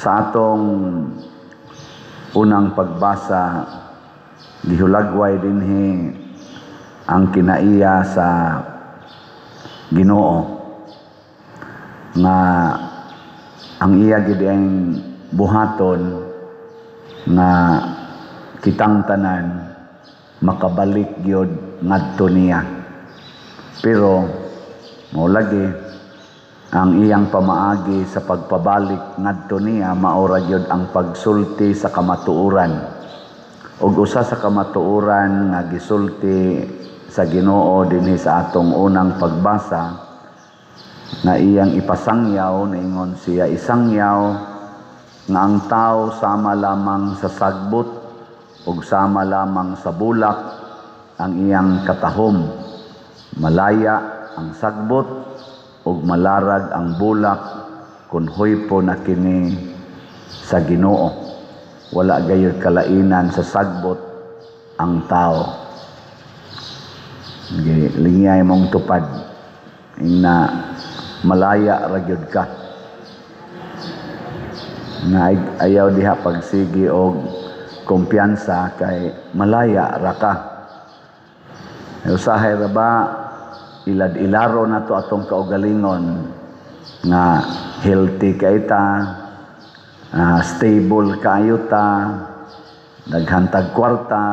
Sa atong unang pagbasa, gihulagway dinhi ang kinaiya sa Ginoo nga ang iya gid ang buhaton nga kitang tanan makabalik gyud ngadto niya. Pero mao lagi ang iyang pamaagi sa pagpabalik ngadto niya maora gyud ang pagsulti sa kamatuoran. Ug usa sa kamatuoran nga gisulti sa Ginoo dinhi sa atong unang pagbasa na iyang ipasangyaw, naingon siya isangyaw nga ang tao sama lamang sa sagbot ug sama lamang sa bulak ang iyang katahom. Malaya ang sagbot ug malarag ang bulak kun huypo na kini sa Ginoo. Wala gayud kalainan sa sagbot ang tao. Lingay mong tupad na malaya ra gyud ka. Na ayaw diha pagsigi og kumpiyansa kay malaya ra ka. Usahay ra ba ilad-ilaro na to atong kaugalingon nga healthy kay ta, stable kaayo ta, daghantag kwarta,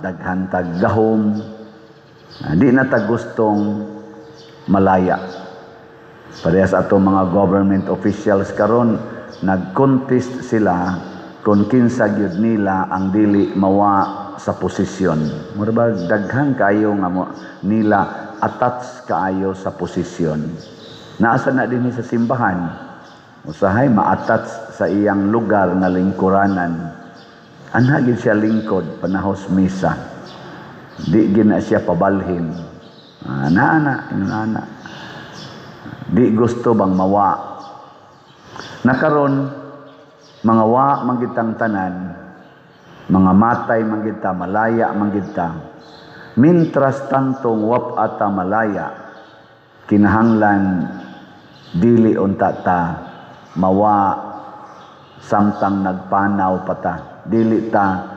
daghantag gahom, di na ta gustong malaya. Parehas atong mga government officials karon nag-contest sila kung kinsa gyud nila ang dili mawa sa posisyon. Mura ba daghan kayo nga nila attach kaayo sa posisyon. Naasa na dinhi sa simbahan. Usahay ma-attach sa iyang lugar nga lingkuranan. Anha gid siya lingkod panahos misa. Di gid na siya pabalhin. Ana. Di gusto bang mawa. Nakaron mga wa manggitang tanan, mga matay manggita, malaya manggita. Mintras tantong wap ata malaya, kinahanglan dili unta ta mawa samtang nagpanaw pata. Dili ta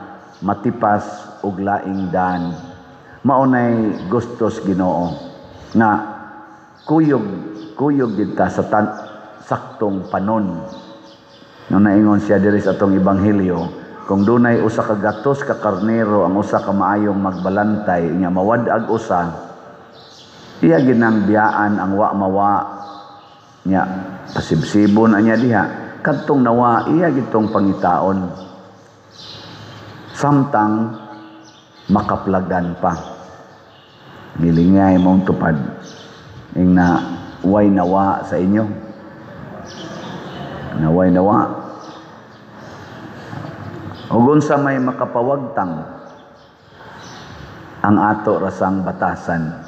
matipas og laing daan. Maunay gustos Ginoo na kuyog gid ta sa saktong panon. Nung naingon siya diri sa atong ebanghelyo, kung dunay usa ka gatos ka karnero ang usa ka maayong magbalantay nya mawad-ag usa, iya ginang biyaan ang wa mawa nya pasibsibon anya diha kadtong nawa iya gitong pangitaon samtang makaplagan pa. Gilingay mong tupad ing na way nawa sa inyo. Naway nawa. Ug unsa may makapawagtang ang ato rasang batasan.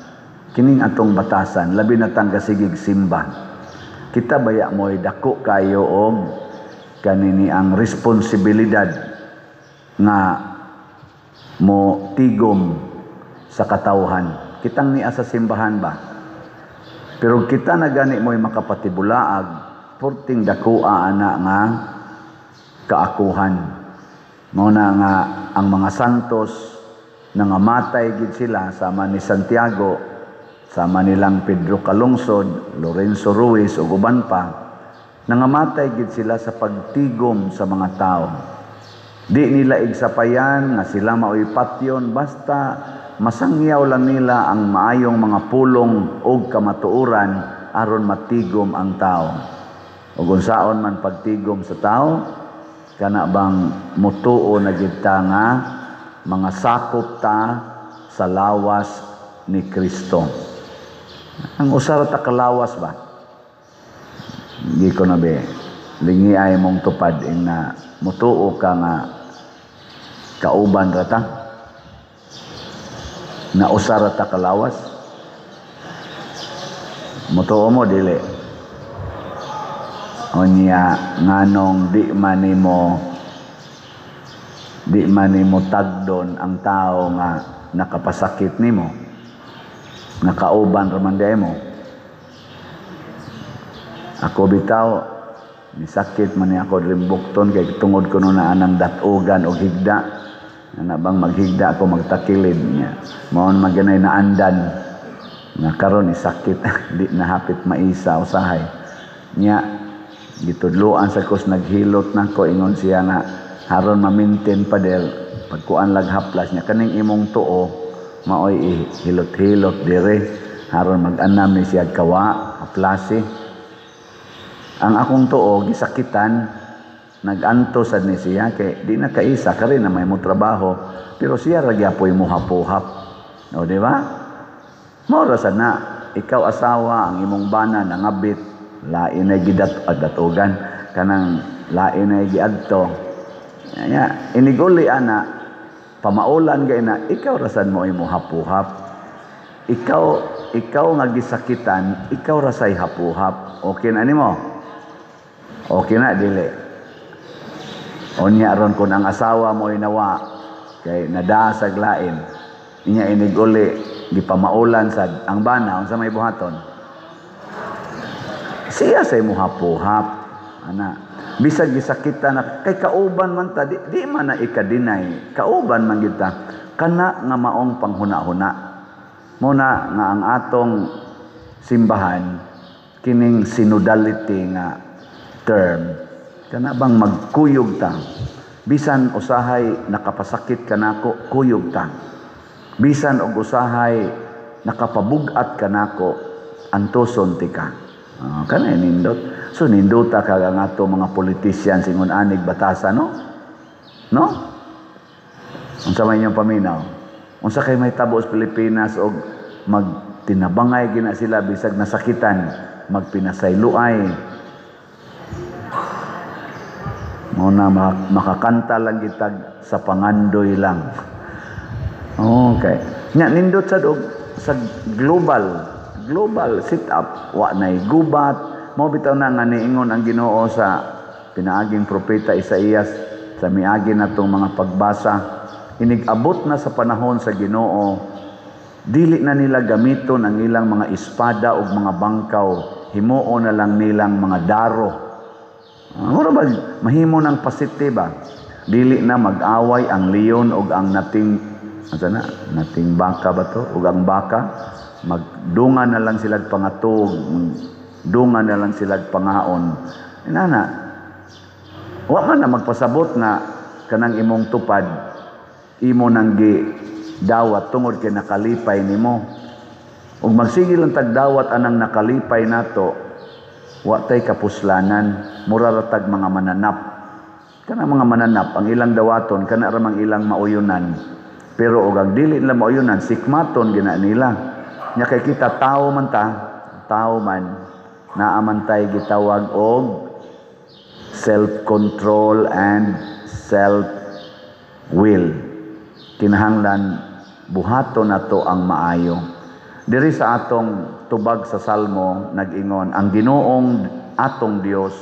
Kining atong batasan labi na tang kasigig simba. Kita baya mo'y dako kayo og kanini ang responsibilidad nga mo tigom sa katawhan. Kitang niya sa simbahan ba? Pero kita na gani mo'y makapatibulaag, porting dakoa ana nga kaakuhan. Mao na nga ang mga santos nangamatay gid sila sama ni Santiago, sama nilang Pedro Calungsod, Lorenzo Ruiz ug uban pa. Nangamatay gid sila sa pagtigom sa mga tao. Di nila igsapayan nga sila maoy patyon basta masangyaw lang nila ang maayong mga pulong ug kamatuoran aron matigom ang tao. Ug unsaon man pagtigom sa tao, kana bang mutuo na gid ta nga mga sakop ta sa lawas ni Kristo. Ang usara ta kalawas ba? Di ko na be. Lingi ay mong tupad na mutuo ka nga kauban rata na usara ta kalawas. Mutuo mo dili. Onya nganong di man nimo tagdon ang tao nga nakapasakit nimo, nakauban raman day mo. Ako bitaw Nisakit man niya ako rimbukton kay tungod ko na anang datugan o higda. Ana bang maghigda ako magtakilid niya. Maon maganay na andan. Nga karon isakit di nahapit maisa usahay. Nya gitudloan sa kos naghilot na ko ingon siya nga haron ma-maintain pa der pagkuan lag haplas niya kaning imong tuo maoy hilot-hilot dire haron mag-anam ni siya kawa haplasi. Ang akong tuo gisakitan naganto sad ni siya kay di na kaisa kare na may mo trabaho pero siya ra gyapoy mo hapuhap. O di ba? Mao ra sad na ikaw asawa ang imong bana nangabit lain ay gidatugan kanang lain ay giadto. Ya, iniguli ana pamaulan gay na ikaw rasan mo imo hapuhap. Ikaw nga gisakitan, ikaw rasay hapuhap. Okay na nimo? Okay na dili. Onya ron kun ang asawa mo inawa kay nadasag lain. Inya iniguli gipamaulan sad ang bana unsa may buhaton? Siya say mo hapuhap ana bisag gisakitan na kay kauban man ta di man na ikadinay kauban man kita kana nga maong panghuna-huna muna nga ang atong simbahan kining synodality nga term kana bang magkuyog ta bisan usahay nakapasakit kanako kuyog ta bisan og usahay nakapabugat kanako antuson ti ka. Kanay nindot. So nindota ka nga ato mga politician singon anig batasan no? No? Unsa may inyong paminaw? Unsa kay may tabo sa Pilipinas og magtinabangay gina sila bisag nasakitan, magpinasayloay. Mo na makakanta lang gitag sa pangandoy lang. Okay. Nya nindot sad og sa global sit-up wa nay gubat mo bitaw na nga niingon ang Ginoo sa pinaaging propeta Isaías sa miagi natong mga pagbasa inigabot na sa panahon sa Ginoo dili na nila gamiton ang ilang mga espada ug mga bangkaw himuo na lang nilang mga daro. Mura ba mahimo ng positiba dili na mag-away ang leon ug ang nating baka ba to ug ang baka magdungan na lang sila pangatog, dungan na lang sila pangaon. Inana, wa man na magpasabot nga kanang imong tupad, imo nang dawat tungod kay nakalipay nimo. Ug magsige lang tagdawat anang nakalipay nato, wa tay kapuslanan, mura ratag mga mananap. Kanang mga mananap, ang ilang dawaton, kana ramang ilang mauyunan. Pero og ang dili nila mauyunan, sikmaton gina nila. Nya kay kita tao man naamantay gitawag og self-control and self-will. Kinahanglan buhaton nato ang maayo. Diri sa atong tubag sa Salmo nag-ingon ang Ginoong atong Dios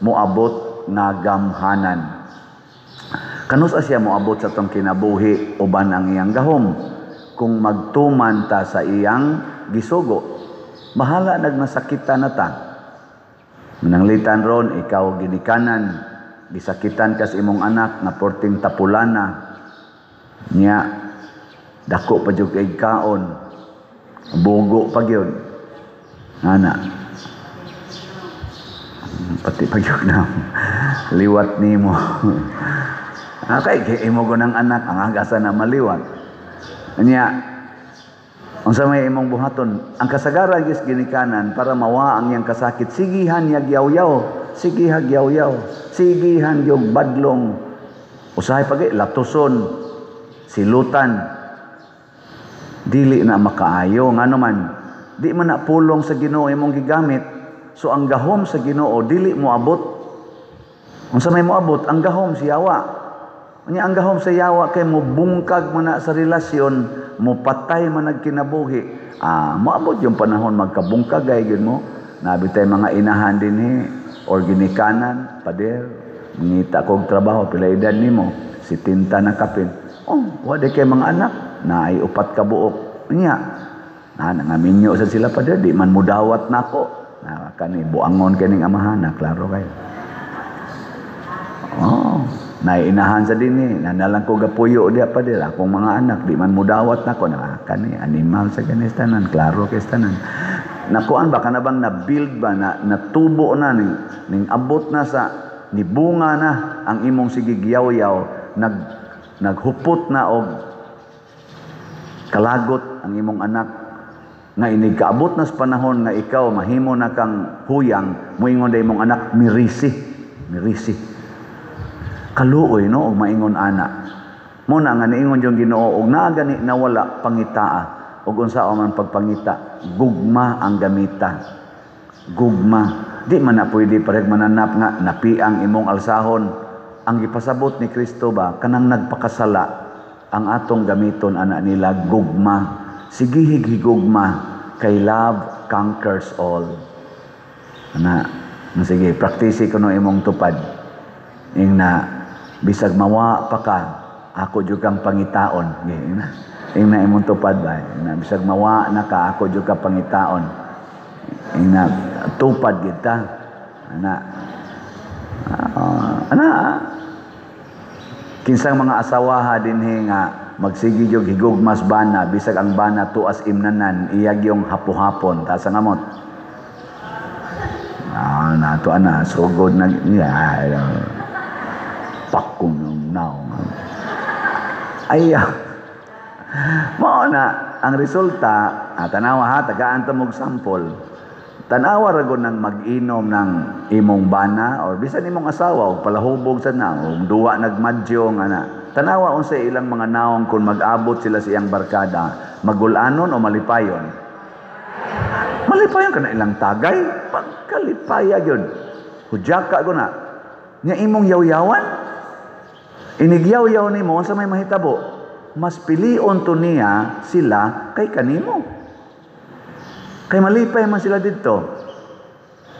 moabot nga gamhanan. Kanus siya moabot sa atong kinabuhi uban ang iyang gahom. Kung magtuman ta sa iyang gisugo, bahala nagmasakita na ta. Mananglitan ron, ikaw ginikanan, gisakitan ka sa imong anak na 14 tapulana, niya, dako pa jud kay kaon, bugo pa gyud. Ana, pati pa jud na, liwat nimo. Okay, kay imo gunang anak, ang agasan na maliwat. Anya, unsa may imong buhaton, ang kasagaran gis ginikanan para mawa ang iyang kasakit, sigihan yagyaw-yaw, sigihan yagyaw-yaw, sigihan yung badlong, usahay pagi, latuson, silutan, dili na makaayo, nga naman, di man na pulong sa Ginoo imong gigamit, so ang gahom sa Ginoo, dili mo abot, unsa may mo abot, ang gahom siyawa, nya ang gahom sa yawa kay mo bungkag man na sa relasyon, mo patay man nagkinabuhi. Moabot yung panahon magkabungkag ay gyud mo. Nabitay mga inahan dinhi or ginikanan, pader, mangita kog trabaho pila edad nimo, si tinta na kapin. Wa di kay mga anak, naay upat ka buok. Nya, nangaminyo sa sila pader, di man mudawat nako. Kani buangon kining amahan, klaro kayo. Naiinahan sa dini, nanalang ko gapuyo diya pa dira akong mga anak, di man mudawat nako na kani animal sa ganis tanan, klaro kay tanan. Nakuan ba kana bang na-build ba na natubo na ning abot na sa nibunga na ang imong sigigyaw-yaw, naghupot na og kalagot ang imong anak nga inig kaabot na sa panahon nga ikaw mahimo na kang huyang, moingon day imong anak mirisi kaluoy no og maingon ana mo na nga niingon yung Ginoo og naa gani nawala pangitaa og unsa man pagpangita gugma ang gamita, gugma di man na pwede pareg mananap nga napiang imong alsahon. Ang gipasabot ni Kristo ba kanang nagpakasala ang atong gamiton ana nila gugma. Sige higugma kay love conquers all. Ana, sige praktisi kuno imong tupad. Ing na bisag mawa pa ka ako jud kang pangitaon. Ing na imong tupad ba? Na bisag mawa na ka ako jud ka pangitaon. Ing na tupad kita. Ana kinsang mga asawaha dinhi nga magsigi jog higugmas bana bisag ang bana tuas imnanan iyag yung hapo-hapon ta sa ngamot. Na to ana sugod na pakong now. Ay mao na ang resulta tanawa ha tagaan ta mog sample. Tanawa ra gud nang mag-inom ng imong bana or bisan imong asawa og palahubog sa na og duwa nagmadyo nga na. Tanawa unsay ilang mga naong kung mag-abot sila sa iyang barkada, magulanon o malipayon. Malipayon ka na ilang tagay, pagkalipaya yun. Hudyaka ko na. Nga imong yaw-yawan, inigyaw-yaw ni mo sa may mahitabo, mas pilion to niya sila kay kanimo. Kay malipay man sila dito.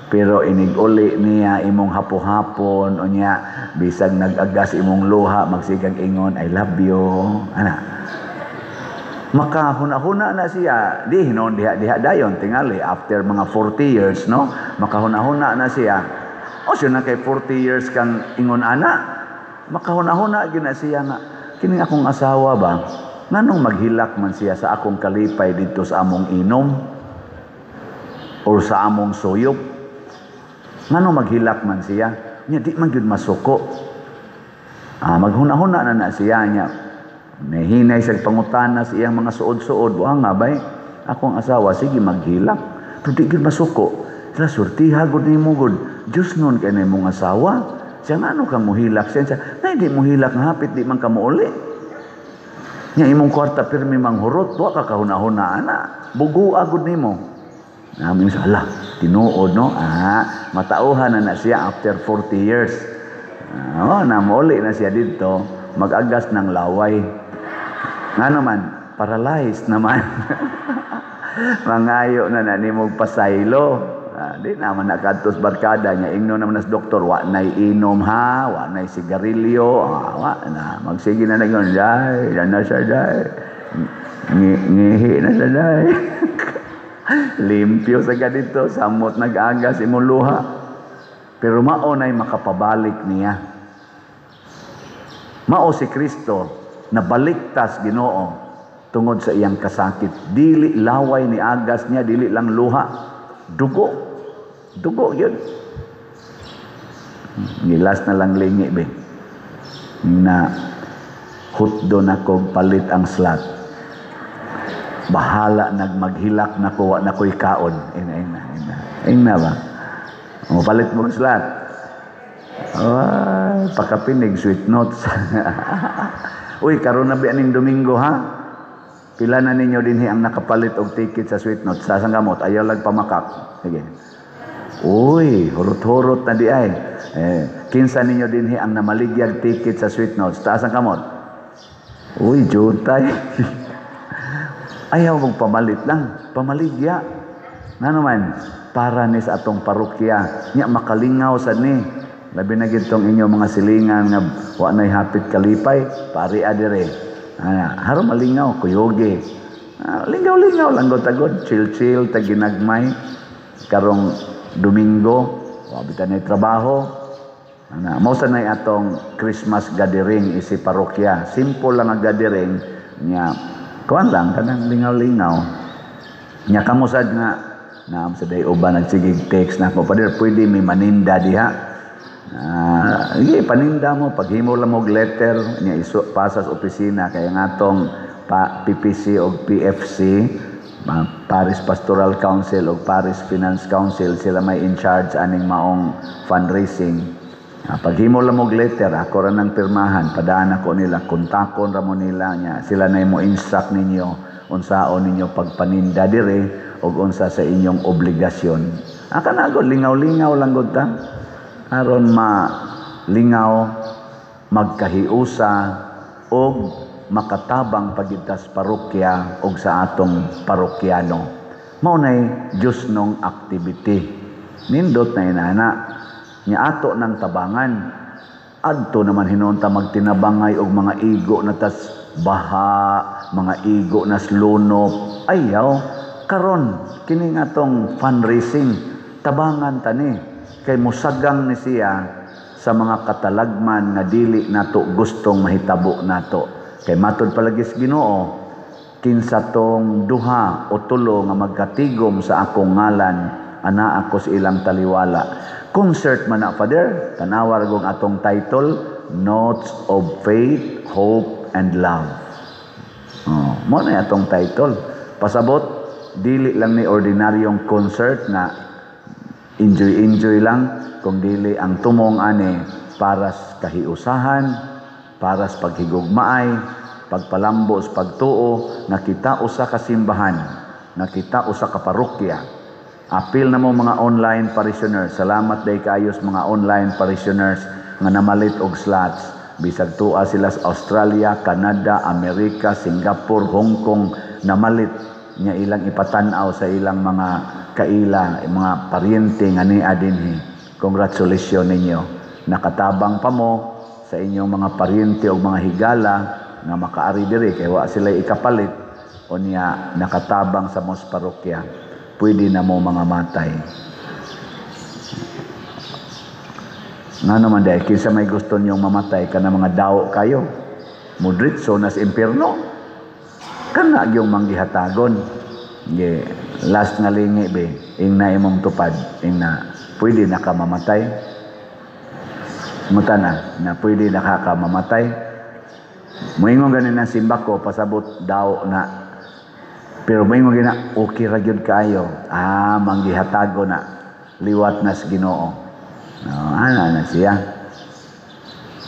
Pero iniguli niya imong hapo-hapon o niya bisag nag-agas imong luha magsigang ingon I love you ana makahuna-huna na siya di hinon diha dayon tingali after mga 40 years no makahuna-huna na siya o siya na kay 40 years kang ingon ana makahuna-huna gina siya nga kining akong asawa ba nganong maghilak man siya sa akong kalipay dito sa among inom or sa among suyop. Ngano maghilak man siya? Nya di man gyud masuko. Maghuna-huna na siya niya. Nahinay sa pangutana sa iyang mga suod-suod. Wa nga bay, akong asawa sige maghilak. Pero di gyud masuko. Sila surtiha gud nimo gud. Diyos nun kay na imong asawa. Siya ngano ka mohilak siya? Nay di mohilak nga hapit di man ka mouli. Nya imong kwarta pirmi manghurot, wa ka kahuna-huna ana. Bugu agud nimo. Namin sa ala, tinuod no? Matauhan na siya after 40 years. Namuli na siya dito, mag-agas ng laway. Nga naman, paralyzed naman. Mangayo na nanimog pasaylo. Di naman nakatos barkada niya. Ingno naman as doktor, wa na'y inom ha, wa na'y sigarilyo, wa na. Magsige na nagyon, day, na siya day. Ngihi na siya day. Limpyo sa ganito, samot nag-agas imong luha. Pero mao na'y makapabalik niya. Mao si Kristo na baliktas Ginoo tungod sa iyang kasakit. Dili laway ni agas niya, dili lang luha. Dugo. Dugo yun. Gilas na lang lingi be. Na hutdo na ko palit ang slat. Bahala nagmaghilak na kuha na ko'y kaon. Ina ba? Mapalit mo slat. Pakapinig, sweet notes. Uy, karon na ba aning Domingo ha? Pila na ninyo din ang nakapalit og ticket sa sweet notes. Sa sanggamot, ayaw lang pamakak. Sige. Uy, hurot-hurot na di ay. Kinsa ninyo din ang namaligyag ticket sa sweet notes. Taas ang kamot. Uy, jutay. Ayaw mong pamalit lang, pamaligya. Nga naman, para ni sa atong parokya, niya makalingaw sa ni. Labi na gitong inyo mga silingan nga wa na'y hapit kalipay, pari adire. Haro malingaw, kuyoge. Lingaw-lingaw lang gotagod, chill-chill, taginagmay. Karong Domingo, wabitan na trabaho. Mao sa nay atong Christmas gathering isi parokya. Simple lang ang gathering nya kuan lang kanang lingaw-lingaw. Nya kamusad nga na sa day uban nagsigig text na ko pader pwede may maninda diha. Sige, paninda mo paghimo lang mo letter nya iso pasa sa opisina kay ngatong PPC o PFC Paris Pastoral Council o Paris Finance Council sila may in charge aning maong fundraising. Paghimo lang mo letter, ako ra nang pirmahan, padaan ako nila, kontakon ra mo nila niya. Sila na mo instruct ninyo unsaon ninyo pagpaninda dire o unsa sa inyong obligasyon. Kanagod lingaw-lingaw lang gud ta. Aron lingaw magkahiusa o makatabang pagitas parokya o sa atong parokyano. Mao nay Diyos nung activity. Nindot na inana nya ato ng tabangan adto naman hinunta magtinabangay og mga igo na tas baha, mga igo na slunop. Ayaw karon kini atong fundraising tabangan tani kay musagang ni siya sa mga katalagman nga dili nato gustong mahitabo nato. Kay matud palagi sa Ginoo kinsa tong duha o tulo nga magkatigom sa akong ngalan ana ako sa ilang taliwala. Concert man na, Father, tanawar kong atong title, Notes of Faith, Hope, and Love. Mo na atong title. Pasabot, dili lang ni ordinaryong concert na enjoy lang, kung dili ang tumong ani para sa kahiusahan, para sa paghigugmaay, pagpalambo sa pagtuo, na kita usa ka simbahan, na kita usa ka parokya. Apil na mo mga online parishioners. Salamat day kaayos mga online parishioners nga namalit og slots. Bisag tuwa sila sa Australia, Canada, Amerika, Singapore, Hong Kong, namalit nya ilang ipatanaw sa ilang mga kaila, mga paryente nga niya dinhi. Congratulations ninyo. Nakatabang pa mo sa inyong mga paryente o mga higala nga makaari diri kay wa sila ikapalit o niya nakatabang sa mos parokya. Pwede na mo mga matay. Nga naman dahil, kinsa may gusto niyong mamatay ka na mga daw kayo. Mudritso nas impierno. Kana yung manggihatagon. Last nga lingi be, ing na imong tupad, ing na pwede na ka mamatay. Muta na pwede na ka mamatay. Moingon ganin ang simba ko, pasabot daw na pero may mga gina, okay ra gyud kayo. Manggihatago na. Liwat nas Ginoo. Ana na siya.